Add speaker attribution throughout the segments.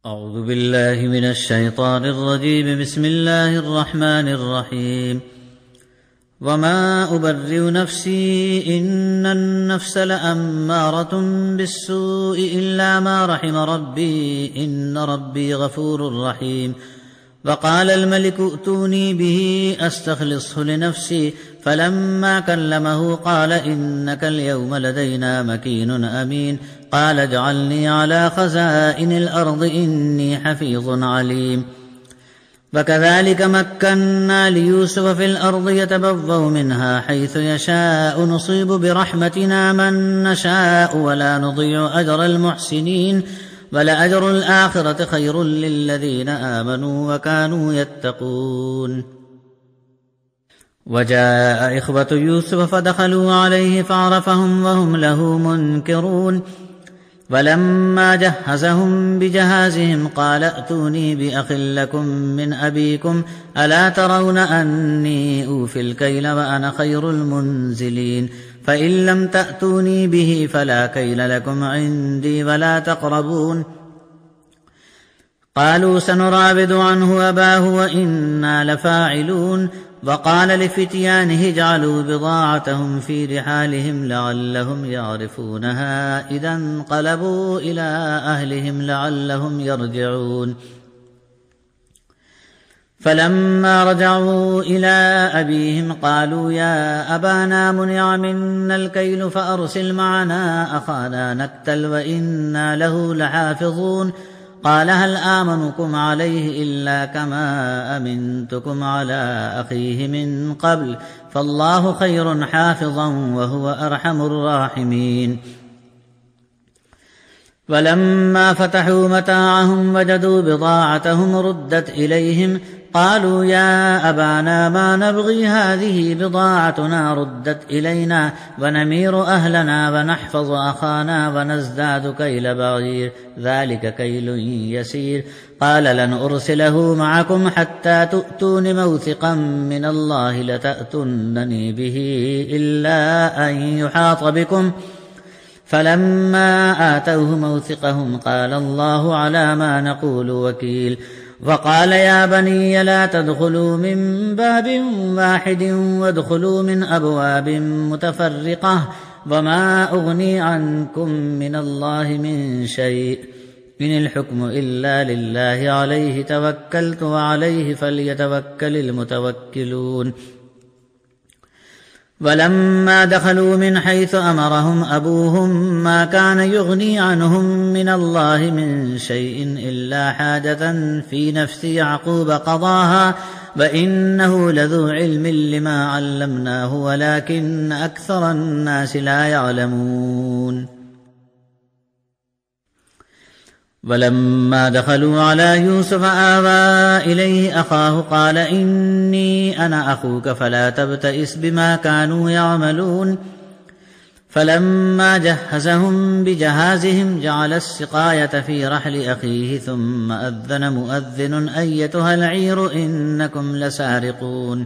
Speaker 1: أعوذ بالله من الشيطان الرجيم. بسم الله الرحمن الرحيم. وما أبرئ نفسي إن النفس لأمارة بالسوء إلا ما رحم ربي إن ربي غفور رحيم. وقال الملك ائتوني به أستخلصه لنفسي فلما كلمه قال إنك اليوم لدينا مكين أمين. قال اجعلني على خزائن الأرض إني حفيظ عليم. وكذلك مكنا ليوسف في الأرض يتبوأ منها حيث يشاء نصيب برحمتنا من نشاء ولا نضيع أجر المحسنين ولأجر الآخرة خير للذين آمنوا وكانوا يتقون. وجاء إخوة يوسف فدخلوا عليه فعرفهم وهم له منكرون. ولما جهزهم بجهازهم قال ائتوني بأخ لكم من أبيكم ألا ترون أني أوفي الكيل وأنا خير المنزلين. فإن لم تأتوني به فلا كيل لكم عندي ولا تقربون. قالوا سنراود عنه أباه وإنا لفاعلون. وقال لفتيانه اجعلوا بضاعتهم في رحالهم لعلهم يعرفونها إذا انقلبوا إلى أهلهم لعلهم يرجعون. فلما رجعوا إلى أبيهم قالوا يا أبانا منع منا الكيل فأرسل معنا أخانا نكتل وإنا له لحافظون. قال هل آمنكم عليه إلا كما أمنتكم على أخيه من قبل فالله خير حافظا وهو أرحم الراحمين. ولما فتحوا متاعهم وجدوا بضاعتهم ردت إليهم قالوا يا أبانا ما نبغي هذه بضاعتنا ردت إلينا ونمير أهلنا ونحفظ أخانا ونزداد كيل بعير ذلك كيل يسير. قال لن أرسله معكم حتى تؤتون موثقا من الله لتأتونني به إلا أن يحاط بكم. فلما آتوه موثقهم قال الله على ما نقول وكيل. وقال يا بني لا تدخلوا من باب واحد وادخلوا من أبواب متفرقة وما أغني عنكم من الله من شيء إن الحكم إلا لله عليه توكلت وعليه فليتوكل المتوكلون. ولما دخلوا من حيث أمرهم أبوهم ما كان يغني عنهم من الله من شيء إلا حاجة في نفس يعقوب قضاها وإنه لذو علم لما علمناه ولكن أكثر الناس لا يعلمون. ولما دخلوا على يوسف آوى إليه أخاه قال إني أنا أخوك فلا تبتئس بما كانوا يعملون. فلما جهزهم بجهازهم جعل السقاية في رحل أخيه ثم أذن مؤذن أيتها العير إنكم لسارقون.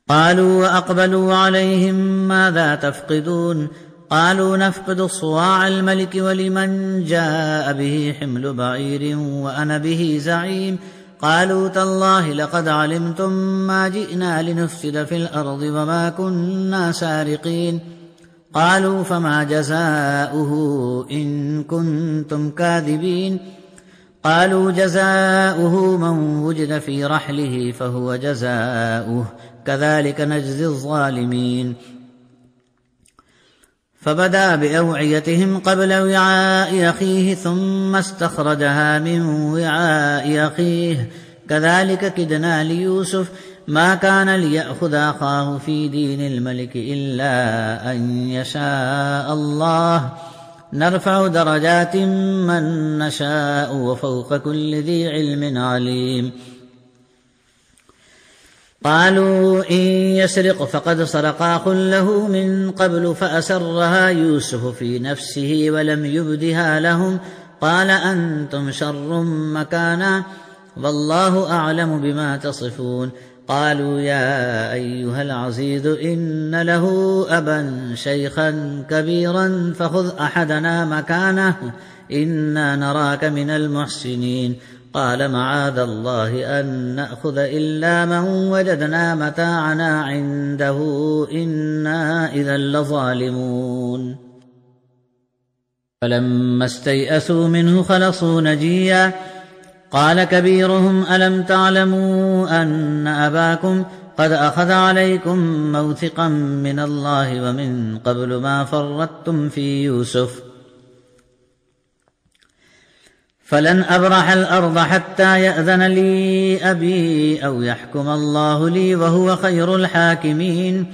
Speaker 1: قالوا وأقبلوا عليهم ماذا تفقدون. قالوا نفقد صواع الملك ولمن جاء به حمل بعير وأنا به زعيم. قالوا تالله لقد علمتم ما جئنا لنفسد في الأرض وما كنا سارقين. قالوا فما جزاؤه إن كنتم كاذبين. قالوا جزاؤه من وجد في رحله فهو جزاؤه كذلك نجزي الظالمين. فبدأ بأوعيتهم قبل وعاء أخيه ثم استخرجها من وعاء أخيه كذلك كدنا ليوسف ما كان ليأخذ أخاه في دين الملك إلا أن يشاء الله نرفع درجات من نشاء وفوق كل ذي علم عليم. قالوا إن يسرق فقد سرق أخ له من قبل فأسرها يوسف في نفسه ولم يبدها لهم. قال أنتم شر مكانا والله أعلم بما تصفون. قالوا يا أيها العزيز إن له أبا شيخا كبيرا فخذ أحدنا مكانه إنا نراك من المحسنين. قال معاذ الله أن نأخذ إلا من وجدنا متاعنا عنده إنا إذا لظالمون. فلما استيئسوا منه خلصوا نجيا قال كبيرهم ألم تعلموا أن أباكم قد أخذ عليكم موثقا من الله ومن قبل ما فرطتم في يوسف فلن أبرح الأرض حتى يأذن لي أبي أو يحكم الله لي وهو خير الحاكمين.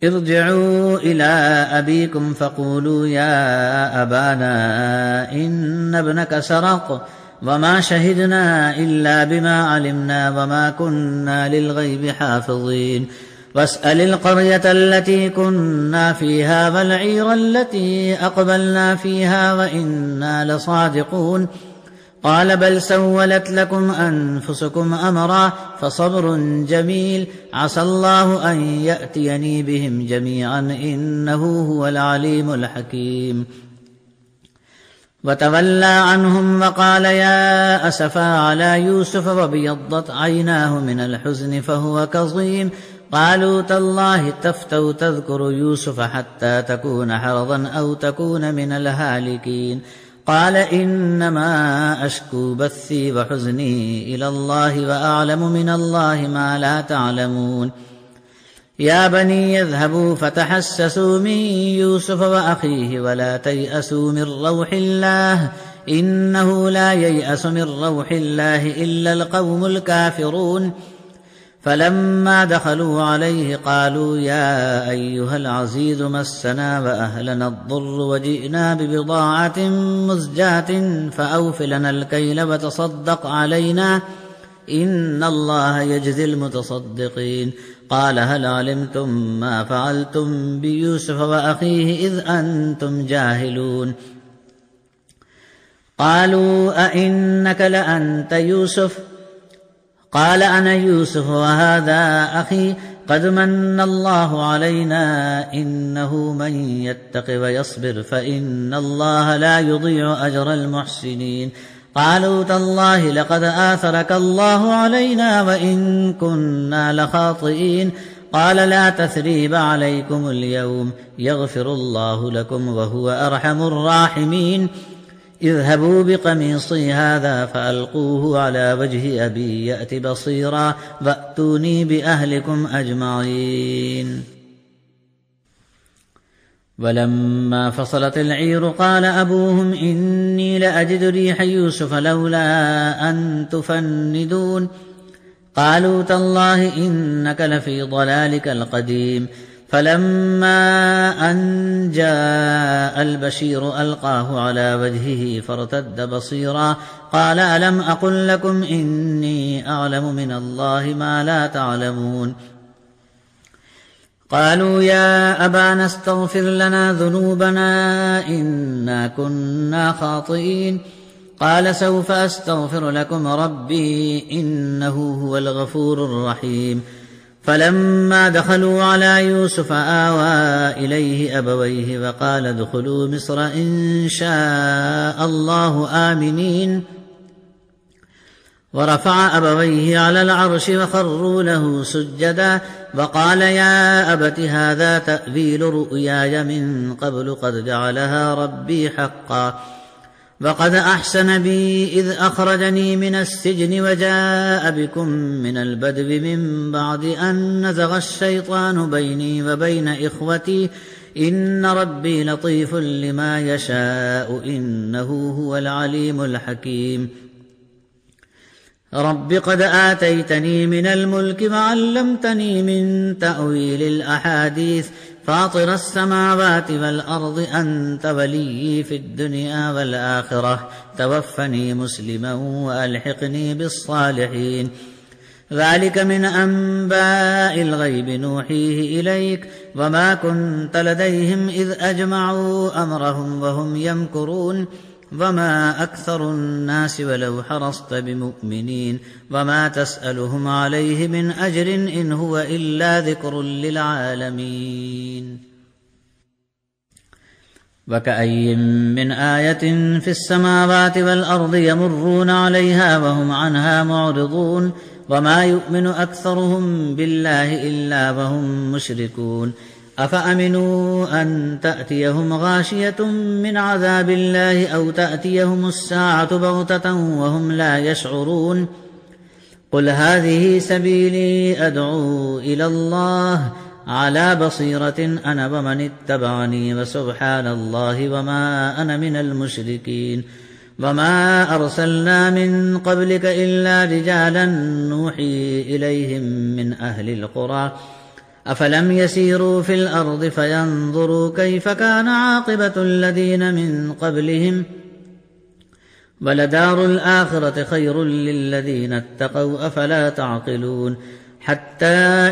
Speaker 1: ارجعوا إلى أبيكم فقولوا يا أبانا إن ابنك سرق وما شهدنا إلا بما علمنا وما كنا للغيب حافظين. واسأل القرية التي كنا فيها والعير التي أقبلنا فيها وإنا لصادقون. قال بل سولت لكم أنفسكم أمرا فصبر جميل عسى الله أن يأتيني بهم جميعا إنه هو العليم الحكيم. وتولى عنهم وقال يا أسفا على يوسف وابيضت عيناه من الحزن فهو كظيم. قالوا تالله تفتو تذكر يوسف حتى تكون حرضا أو تكون من الهالكين. قال إنما أشكو بثي وحزني إلى الله وأعلم من الله ما لا تعلمون. يا بني يذهبوا فتحسسوا من يوسف وأخيه ولا تيأسوا من روح الله إنه لا ييأس من روح الله إلا القوم الكافرون. فلما دخلوا عليه قالوا يا أيها العزيز مسنا وأهلنا الضر وجئنا ببضاعة مزجاة فأوف لنا الكيل وتصدق علينا إن الله يجزي المتصدقين. قال هل علمتم ما فعلتم بيوسف وأخيه إذ أنتم جاهلون. قالوا أئنك لأنت يوسف قال أنا يوسف وهذا أخي قد من الله علينا إنه من يتق ويصبر فإن الله لا يضيع أجر المحسنين. قالوا تالله لقد آثرك الله علينا وإن كنا لخاطئين. قال لا تثريب عليكم اليوم يغفر الله لكم وهو أرحم الراحمين. اذهبوا بقميصي هذا فألقوه على وجه أبي يأت بصيرا وأتوني بأهلكم أجمعين. ولما فصلت العير قال أبوهم إني لأجد ريح يوسف لولا أن تفندون. قالوا تالله إنك لفي ضلالك القديم. فلما أن جاء البشير ألقاه على وجهه فارتد بصيرا قال ألم أقل لكم إني أعلم من الله ما لا تعلمون. قالوا يا أبانا استغفر لنا ذنوبنا إنا كنا خاطئين. قال سوف أستغفر لكم ربي إنه هو الغفور الرحيم. فلما دخلوا على يوسف آوى إليه أبويه وقال ادخلوا مصر إن شاء الله آمنين. ورفع أبويه على العرش وخروا له سجدا وقال يا أبت هذا تأويل رؤياي من قبل قد جعلها ربي حقا. وقد أحسن بي إذ أخرجني من السجن وجاء بكم من البدو من بعد أن نزغ الشيطان بيني وبين إخوتي إن ربي لطيف لما يشاء إنه هو العليم الحكيم. رب قد آتيتني من الملك وعلمتني من تأويل الأحاديث فاطر السماوات والأرض أنت وليي في الدنيا والآخرة توفني مسلما وألحقني بالصالحين. ذلك من أنباء الغيب نوحيه إليك وما كنت لديهم إذ أجمعوا أمرهم وهم يمكرون. وما أكثر الناس ولو حرصت بمؤمنين وما تسألهم عليه من أجر إن هو إلا ذكر للعالمين. وكأي من آية في السماوات والأرض يمرون عليها وهم عنها معرضون وما يؤمن أكثرهم بالله إلا وهم مشركون. أفأمنوا أن تأتيهم غاشية من عذاب الله أو تأتيهم الساعة بغتة وهم لا يشعرون. قل هذه سبيلي أدعو إلى الله على بصيرة أنا ومن اتبعني وسبحان الله وما أنا من المشركين. وما أرسلنا من قبلك إلا رجالا نوحي إليهم من أهل القرى أفلم يسيروا في الأرض فينظروا كيف كان عاقبة الذين من قبلهم ولدار الآخرة خير للذين اتقوا أفلا تعقلون. حتى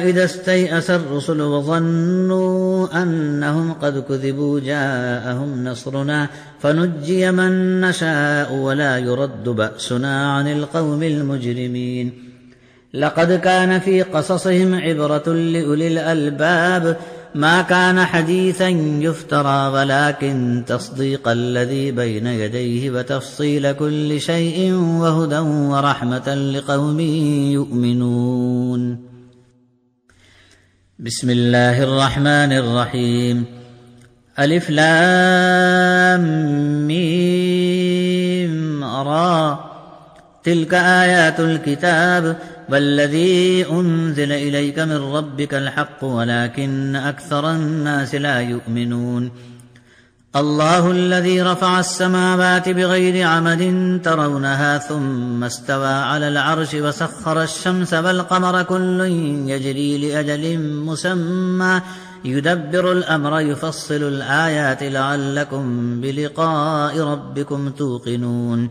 Speaker 1: إذا استيأس الرسل وظنوا أنهم قد كذبوا جاءهم نصرنا فنجي من نشاء ولا يرد بأسنا عن القوم المجرمين. لقد كان في قصصهم عبرة لأولي الألباب ما كان حديثا يفترى ولكن تصديق الذي بين يديه وتفصيل كل شيء وهدى ورحمة لقوم يؤمنون. بسم الله الرحمن الرحيم. ألف لام ميم را تلك آيات الكتاب والذي أنزل إليك من ربك الحق ولكن أكثر الناس لا يؤمنون. الله الذي رفع السماوات بغير عمد ترونها ثم استوى على العرش وسخر الشمس والقمر كل يجري لأجل مسمى يدبر الأمر يفصل الآيات لعلكم بلقاء ربكم توقنون.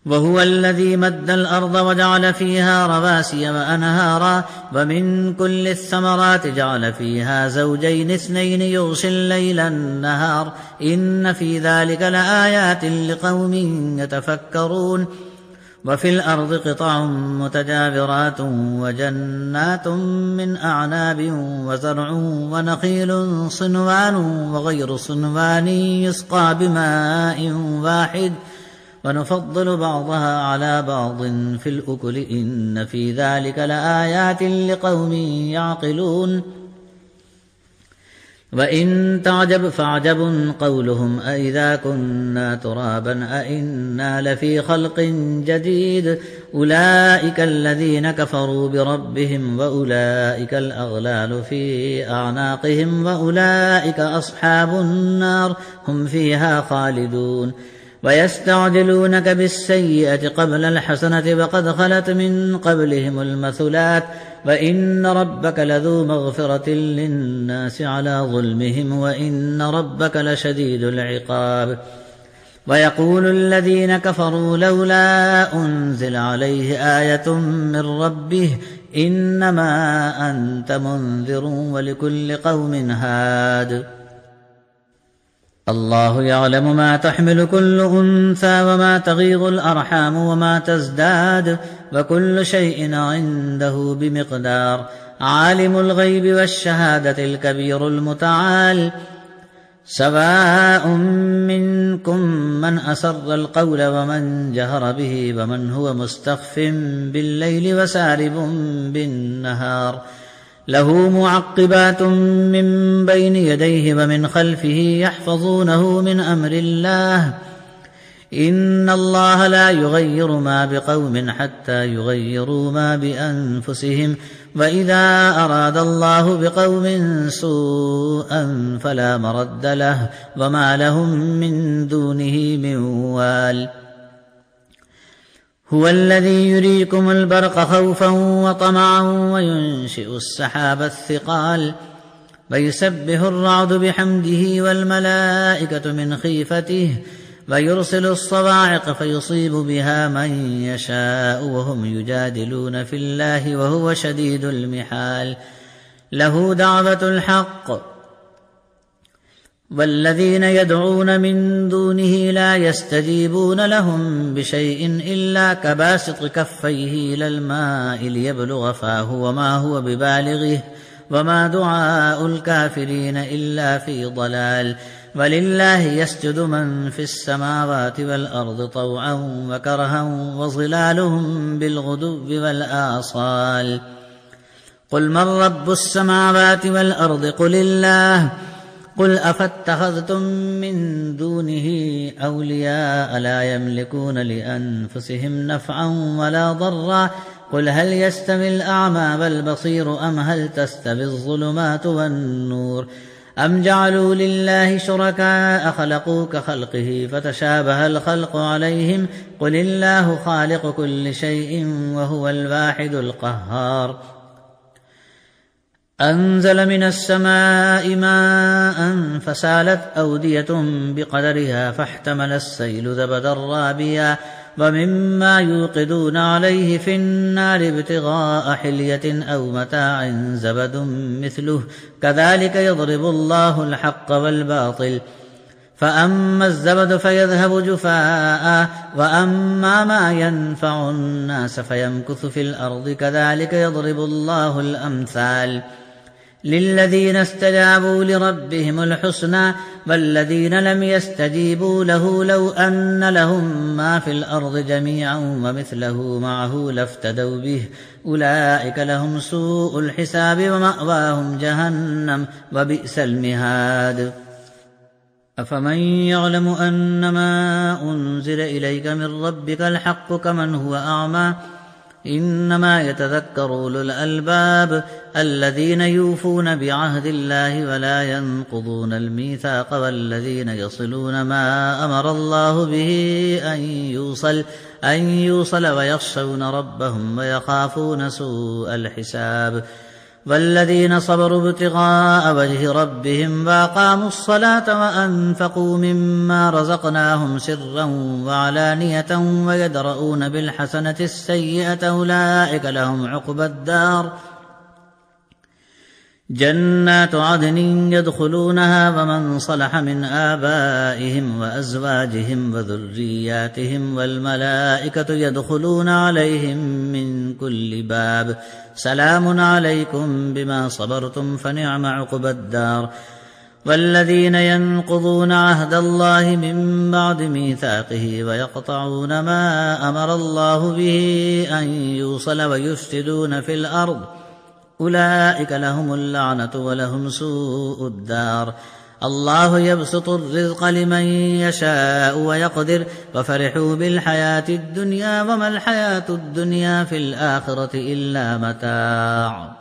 Speaker 1: وهو الذي مد الأرض وجعل فيها رواسي وأنهارا ومن كل الثمرات جعل فيها زوجين اثنين يغشي الليل النهار إن في ذلك لآيات لقوم يتفكرون. وفي الأرض قطع متجاورات وجنات من أعناب وزرع ونخيل صنوان وغير صنوان يسقى بماء واحد ونفضل بعضها على بعض في الأكل إن في ذلك لآيات لقوم يعقلون. وإن تعجب فعجب قولهم أإذا كنا ترابا أإنا لفي خلق جديد أولئك الذين كفروا بربهم وأولئك الأغلال في أعناقهم وأولئك أصحاب النار هم فيها خالدون. ويستعجلونك بالسيئة قبل الحسنة وقد خلت من قبلهم المثلات وإن ربك لذو مغفرة للناس على ظلمهم وإن ربك لشديد العقاب. ويقول الذين كفروا لولا أنزل عليه آية من ربه إنما أنت منذر ولكل قوم هاد. الله يعلم ما تحمل كل أنثى وما تغيض الأرحام وما تزداد وكل شيء عنده بمقدار. عالم الغيب والشهادة الكبير المتعال. سواء منكم من أسر القول ومن جهر به ومن هو مستخف بالليل وسارب بالنهار. له معقبات من بين يديه ومن خلفه يحفظونه من أمر الله إن الله لا يغير ما بقوم حتى يغيروا ما بأنفسهم وإذا أراد الله بقوم سوءا فلا مرد له وما لهم من دونه من وال. هو الذي يريكم البرق خوفا وطمعا وينشئ السحاب الثقال ويسبح الرعد بحمده والملائكة من خيفته ويرسل الصواعق فيصيب بها من يشاء وهم يجادلون في الله وهو شديد المحال. له دعوة الحق والذين يدعون من دونه لا يستجيبون لهم بشيء إلا كباسط كفيه إلى الماء ليبلغ فاه وما هو ببالغه وما دعاء الكافرين إلا في ضلال ولله يسجد من في السماوات والأرض طوعا وكرها وظلالهم بالغدو والآصال قل من رب السماوات والأرض قل الله قل أفاتخذتم من دونه أولياء لا يملكون لأنفسهم نفعا ولا ضرا قل هل يستوي الأعمى والبصير أم هل تستوي الظلمات والنور أم جعلوا لله شركاء خلقوا كخلقه فتشابه الخلق عليهم قل الله خالق كل شيء وهو الواحد القهار أنزل من السماء ماء فسالت أودية بقدرها فاحتمل السيل زبدا رابيا ومما يوقدون عليه في النار ابتغاء حلية أو متاع زبد مثله كذلك يضرب الله الحق والباطل فأما الزبد فيذهب جفاء وأما ما ينفع الناس فيمكث في الأرض كذلك يضرب الله الأمثال للذين استجابوا لربهم الحسنى والذين لم يستجيبوا له لو أن لهم ما في الأرض جميعا ومثله معه لافتدوا به أولئك لهم سوء الحساب ومأواهم جهنم وبئس المهاد أفمن يعلم أنما أنزل إليك من ربك الحق كمن هو أعمى إنما يتذكر أولو الألباب الذين يوفون بعهد الله ولا ينقضون الميثاق والذين يصلون ما أمر الله به أن يوصل ويخشون ربهم ويخافون سوء الحساب والذين صبروا ابتغاء وجه ربهم وأقاموا الصلاة وأنفقوا مما رزقناهم سرا وعلانية ويدرؤون بالحسنة السيئة أولئك لهم عقبى الدار جنات عدن يدخلونها ومن صلح من آبائهم وأزواجهم وذرياتهم والملائكة يدخلون عليهم من كل باب سلام عليكم بما صبرتم فنعم عقبى الدار والذين ينقضون عهد الله من بعد ميثاقه ويقطعون ما أمر الله به أن يوصل ويفسدون في الأرض أولئك لهم اللعنة ولهم سوء الدار الله يبسط الرزق لمن يشاء ويقدر وفرحوا بالحياة الدنيا وما الحياة الدنيا في الآخرة إلا متاع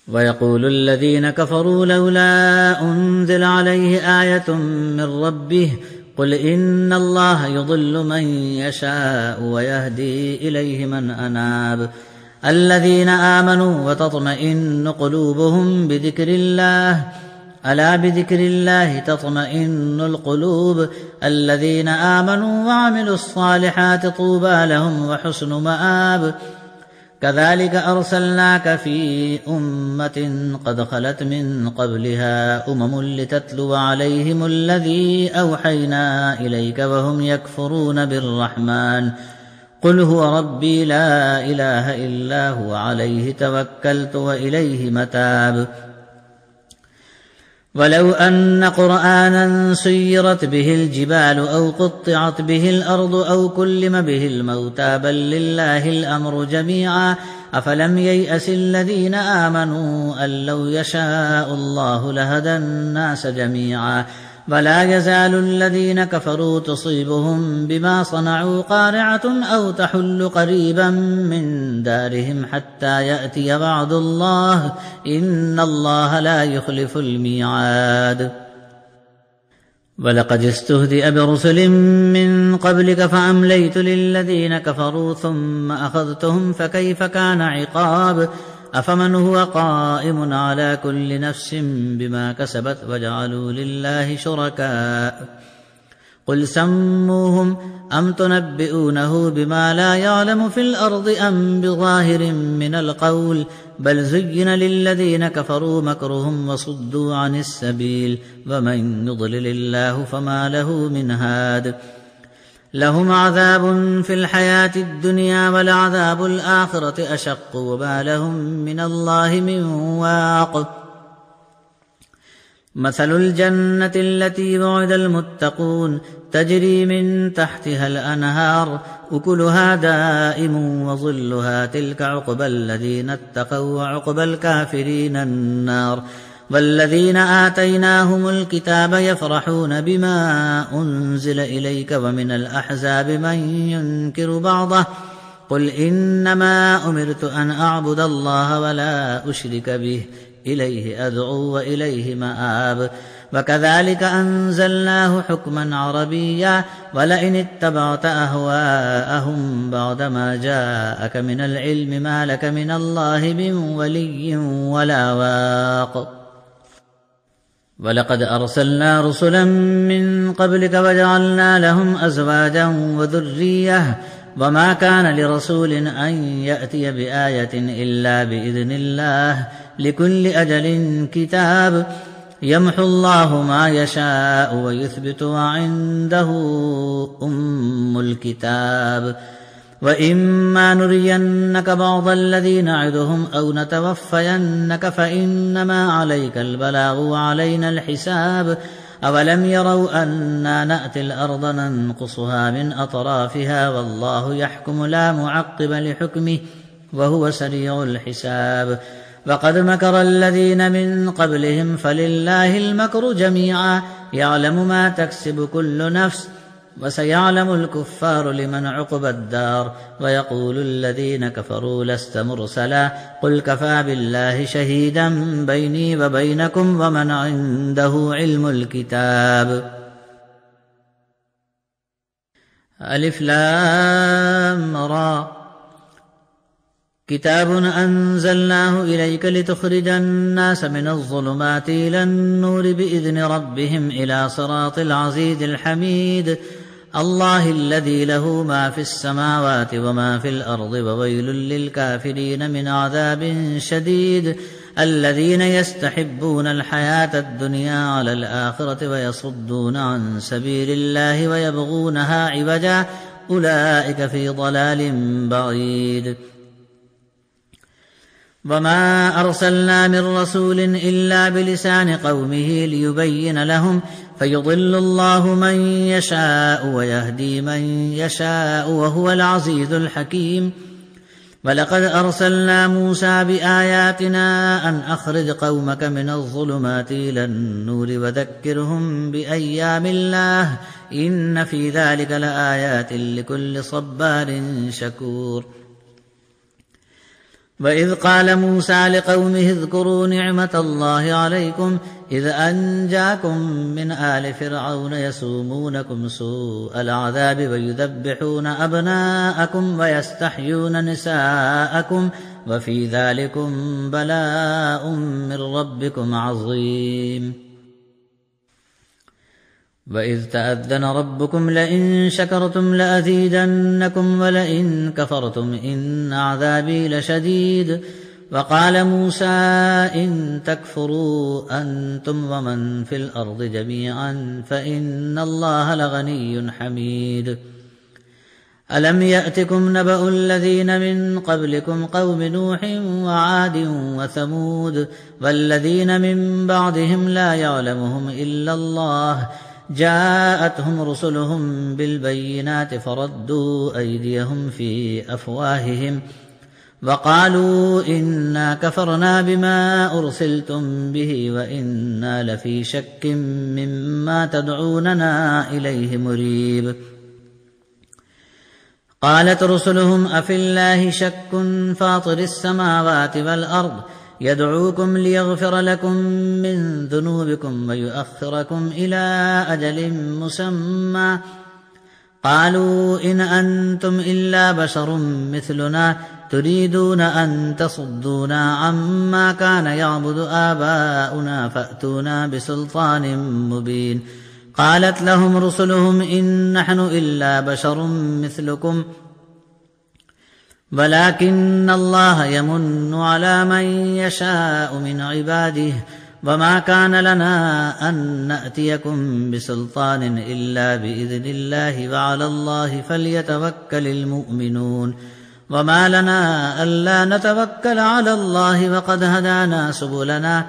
Speaker 1: ويقول الذين كفروا لولا أنزل عليه آية من ربه قل إن الله يضل من يشاء ويهدي إليه من أناب الذين آمنوا وتطمئن قلوبهم بذكر الله ألا بذكر الله تطمئن القلوب الذين آمنوا وعملوا الصالحات طوبى لهم وحسن مآب كذلك أرسلناك في أمة قد خلت من قبلها لتتلو عليهم الذي أوحينا إليك وهم يكفرون بالرحمن قل هو ربي لا إله إلا هو عليه توكلت وإليه متاب ولو أن قرآنا سيرت به الجبال أو قطعت به الأرض أو كلم به الموتى بل لله الأمر جميعا أفلم ييأس الذين آمنوا أن لو يشاء الله لهدى الناس جميعا ولا يزال الذين كفروا تصيبهم بما صنعوا قارعة أو تحل قريبا من دارهم حتى يأتي وعد الله إن الله لا يخلف الميعاد ولقد استهزئ برسل من قبلك فأمليت للذين كفروا ثم أخذتهم فكيف كان عقاب أفمن هو قائم على كل نفس بما كسبت وجعلوا لله شركاء قل سموهم أم تنبئونه بما لا يعلم في الأرض أم بظاهر من القول بل زين للذين كفروا مكرهم وصدوا عن السبيل ومن يضلل الله فما له من هاد لهم عذاب في الحياة الدنيا ولعذاب الآخرة أشق وما لهم من الله من واق مثل الجنة التي وعد المتقون تجري من تحتها الأنهار أكلها دائم وظلها تلك عقبى الذين اتقوا وعقبى الكافرين النار والذين آتيناهم الكتاب يفرحون بما أنزل إليك ومن الأحزاب من ينكر بعضه قل إنما أمرت أن أعبد الله ولا أشرك به إليه أدعو وإليه مآب وكذلك أنزلناه حكما عربيا ولئن اتبعت أهواءهم بعدما جاءك من العلم ما لك من الله من ولي ولا واق ولقد أرسلنا رسلا من قبلك وجعلنا لهم أزواجا وذرية وما كان لرسول أن يأتي بآية إلا بإذن الله لكل أجل كتاب يمحو الله ما يشاء ويثبت وعنده أم الكتاب وإما نرينك بعض الذي نعدهم أو نتوفينك فإنما عليك البلاغ وعلينا الحساب أولم يروا أنا نأتي الأرض ننقصها من أطرافها والله يحكم لا معقب لحكمه وهو سريع الحساب وقد مكر الذين من قبلهم فلله المكر جميعا يعلم ما تكسب كل نفس وسيعلم الكفار لمن عقبى الدار ويقول الذين كفروا لست مرسلا قل كفى بالله شهيدا بيني وبينكم ومن عنده علم الكتاب ألف لام را كتاب أنزلناه إليك لتخرج الناس من الظلمات إلى النور بإذن ربهم إلى صراط العزيز الحميد الله الذي له ما في السماوات وما في الأرض وويل للكافرين من عذاب شديد الذين يستحبون الحياة الدنيا على الآخرة ويصدون عن سبيل الله ويبغونها عوجا أولئك في ضلال بعيد وما أرسلنا من رسول إلا بلسان قومه ليبين لهم فيضل الله من يشاء ويهدي من يشاء وهو العزيز الحكيم ولقد أرسلنا موسى بآياتنا أن أخرج قومك من الظلمات إلى النور وذكرهم بأيام الله إن في ذلك لآيات لكل صبار شكور وإذ قال موسى لقومه اذكروا نعمة الله عليكم إذ أنجاكم من آل فرعون يسومونكم سوء العذاب ويذبحون أبناءكم ويستحيون نساءكم وفي ذلكم بلاء من ربكم عظيم وإذ تأذن ربكم لئن شكرتم لأزيدنكم ولئن كفرتم إن عذابي لشديد وقال موسى إن تكفروا أنتم ومن في الأرض جميعا فإن الله لغني حميد ألم يأتكم نبأ الذين من قبلكم قوم نوح وعاد وثمود والذين من بعدهم لا يعلمهم إلا الله جاءتهم رسلهم بالبينات فردوا أيديهم في أفواههم وقالوا إنا كفرنا بما أرسلتم به وإنا لفي شك مما تدعوننا إليه مريب قالت رسلهم أفي الله شك فاطر السماوات والأرض يدعوكم ليغفر لكم من ذنوبكم ويؤخركم إلى أجل مسمى قالوا إن أنتم إلا بشر مثلنا تريدون أن تصدونا عما كان يعبد آباؤنا فأتونا بسلطان مبين قالت لهم رسلهم إن نحن إلا بشر مثلكم ولكن الله يمن على من يشاء من عباده وما كان لنا أن نأتيكم بسلطان إلا بإذن الله وعلى الله فليتوكل المؤمنون وما لنا ألا نتوكل على الله وقد هدانا سبلنا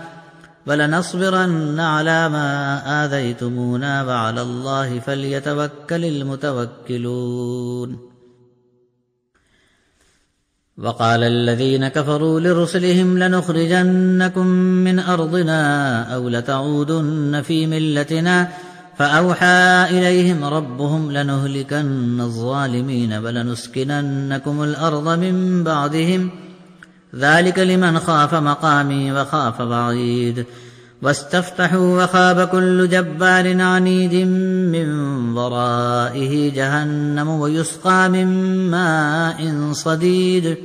Speaker 1: ولنصبرن على ما آذيتمونا وعلى الله فليتوكل المتوكلون. وقال الذين كفروا لرسلهم لنخرجنكم من أرضنا أو لتعودن في ملتنا فأوحى إليهم ربهم لنهلكن الظالمين ولنسكننكم الأرض من بعدهم ذلك لمن خاف مقامي وخاف وعيد واستفتحوا وخاب كل جبار عنيد من ورائه جهنم ويسقى من ماء صديد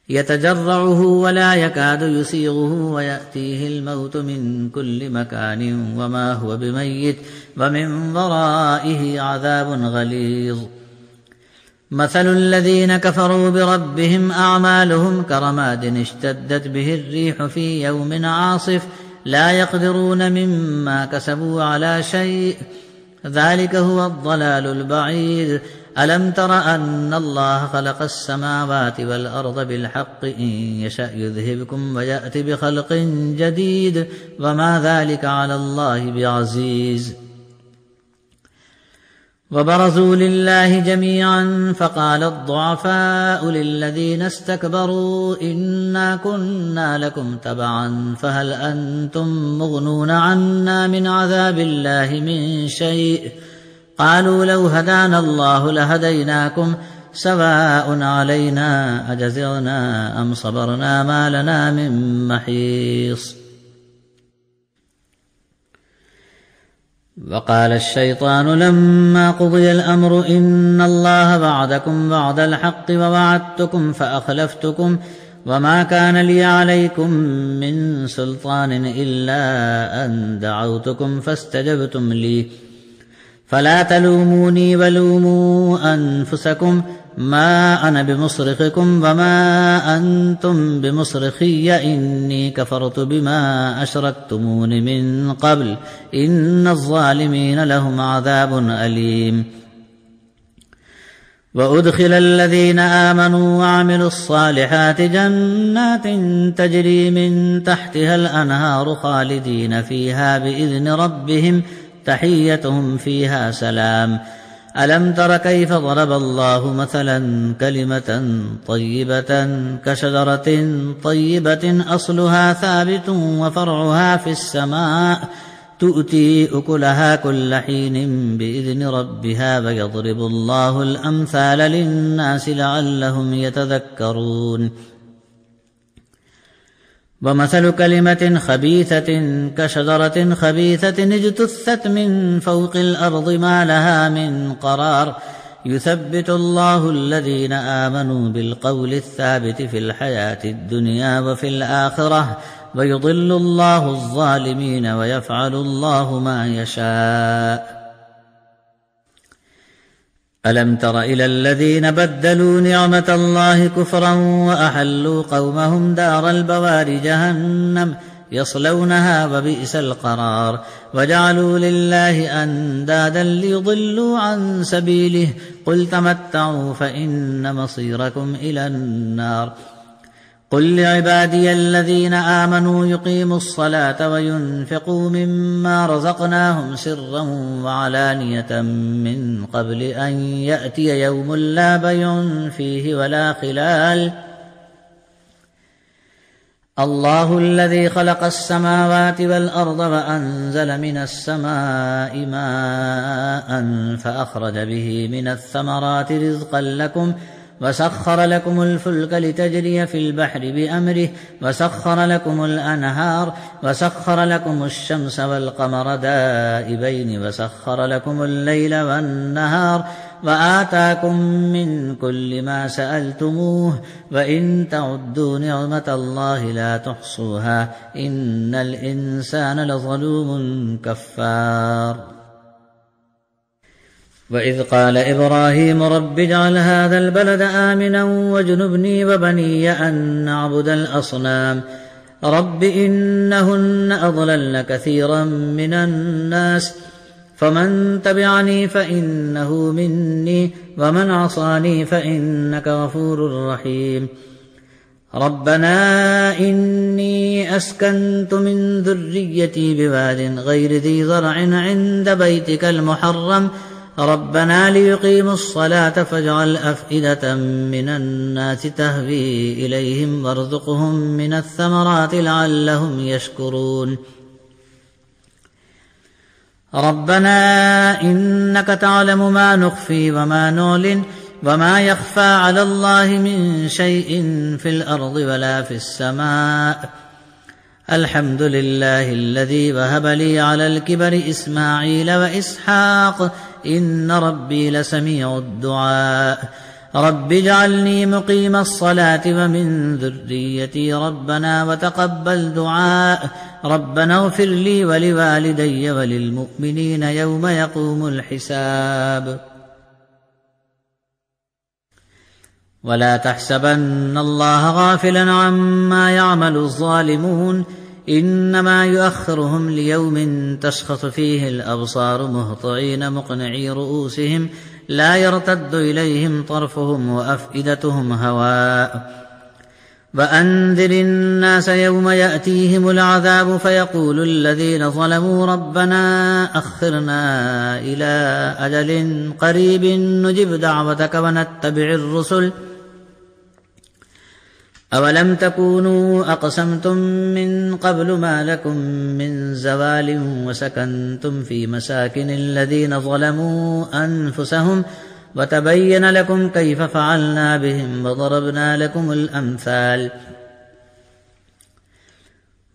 Speaker 1: يتجرعه ولا يكاد يسيغه ويأتيه الموت من كل مكان وما هو بميت ومن ورائه عذاب غليظ. مثل الذين كفروا بربهم أعمالهم كرماد اشتدت به الريح في يوم عاصف لا يقدرون مما كسبوا على شيء ذلك هو الضلال البعيد. ألم تر أن الله خلق السماوات والأرض بالحق إن يشأ يذهبكم ويأتي بخلق جديد وما ذلك على الله بعزيز. وبرزوا لله جميعا فقال الضعفاء للذين استكبروا إنا كنا لكم تبعا فهل أنتم مغنون عنا من عذاب الله من شيء قالوا لو هدانا الله لهديناكم سواء علينا أجزعنا أم صبرنا ما لنا من محيص. وقال الشيطان لما قضي الأمر إن الله وعدكم وعد الحق ووعدتكم فأخلفتكم وما كان لي عليكم من سلطان إلا أن دعوتكم فاستجبتم لي فلا تلوموني ولوموا أنفسكم ما أنا بمصرخكم وما أنتم بمصرخي إني كفرت بما أشركتمون من قبل إن الظالمين لهم عذاب أليم. وأدخل الذين آمنوا وعملوا الصالحات جنات تجري من تحتها الأنهار خالدين فيها بإذن ربهم تحيتهم فيها سلام. ألم تر كيف ضرب الله مثلا كلمة طيبة كشجرة طيبة أصلها ثابت وفرعها في السماء تؤتي أكلها كل حين بإذن ربها ويضرب الله الأمثال للناس لعلهم يتذكرون. ومثل كلمة خبيثة كشجرة خبيثة اجتثت من فوق الأرض ما لها من قرار يثبت الله الذين آمنوا بالقول الثابت في الحياة الدنيا وفي الآخرة ويضل الله الظالمين ويفعل الله ما يشاء. ألم تر إلى الذين بدلوا نعمة الله كفرا وأحلوا قومهم دار البوار جهنم يصلونها وبئس القرار وجعلوا لله أندادا ليضلوا عن سبيله قل تمتعوا فإن مصيركم إلى النار. قل لعبادي الذين آمنوا يقيموا الصلاة وينفقوا مما رزقناهم سرا وعلانية من قبل أن يأتي يوم لا بيع فيه ولا خلال. الله الذي خلق السماوات والأرض وأنزل من السماء ماء فأخرج به من الثمرات رزقا لكم وسخر لكم الفلك لتجري في البحر بأمره وسخر لكم الأنهار وسخر لكم الشمس والقمر دائبين وسخر لكم الليل والنهار وآتاكم من كل ما سألتموه وإن تعدوا نعمة الله لا تحصوها إن الإنسان لظلوم كفار. وإذ قال إبراهيم رب اجعل هذا البلد آمنا واجنبني وبني أن نعبد الأصنام رب إنهن أضللن كثيرا من الناس فمن تبعني فإنه مني ومن عصاني فإنك غفور رحيم. ربنا إني أسكنت من ذريتي بواد غير ذي زرع عند بيتك المحرم ربنا ليقيموا الصلاة فاجعل أفئدة من الناس تهوي إليهم وارزقهم من الثمرات لعلهم يشكرون. ربنا إنك تعلم ما نخفي وما نعلن وما يخفى على الله من شيء في الأرض ولا في السماء الحمد لله الذي وهب لي على الكبر إسماعيل وإسحاق إن ربي لسميع الدعاء رب اجعلني مقيم الصلاة ومن ذريتي ربنا وتقبل دعاء ربنا اغفر لي ولوالدي وللمؤمنين يوم يقوم الحساب. ولا تحسبن الله غافلا عما يعمل الظالمون إنما يؤخرهم ليوم تشخص فيه الأبصار مهطعين مقنعي رؤوسهم لا يرتد إليهم طرفهم وأفئدتهم هواء. وأنذر الناس يوم يأتيهم العذاب فيقول الذين ظلموا ربنا أخرنا إلى أجل قريب نجب دعوتك ونتبع الرسل أولم تكونوا أقسمتم من قبل ما لكم من زوال وسكنتم في مساكن الذين ظلموا أنفسهم وتبين لكم كيف فعلنا بهم وضربنا لكم الأمثال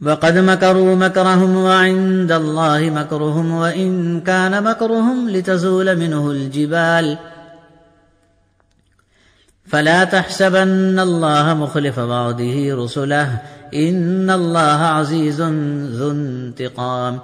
Speaker 1: وقد مكروا مكرهم وعند الله مكرهم وإن كان مكرهم لتزول منه الجبال فلا تحسبن الله مخلف وعده رسله إن الله عزيز ذو انتقام.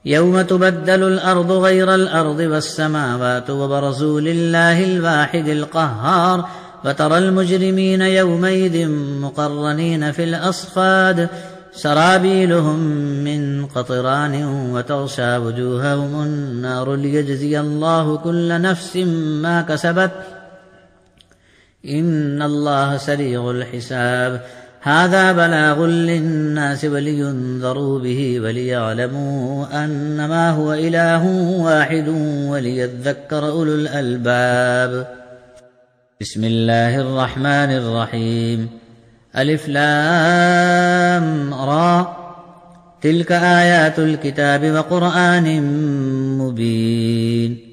Speaker 1: يوم تبدل الأرض غير الأرض والسماوات وبرزوا لله الواحد القهار وترى المجرمين يومئذ مقرنين في الأصفاد سرابيلهم من قطران وتغشى وجوههم النار ليجزي الله كل نفس ما كسبت إن الله سريع الحساب. هذا بلاغ للناس ولينذروا به وليعلموا أنما هو إله واحد وليذكر أولو الألباب. بسم الله الرحمن الرحيم ألف لام را تلك آيات الكتاب وقرآن مبين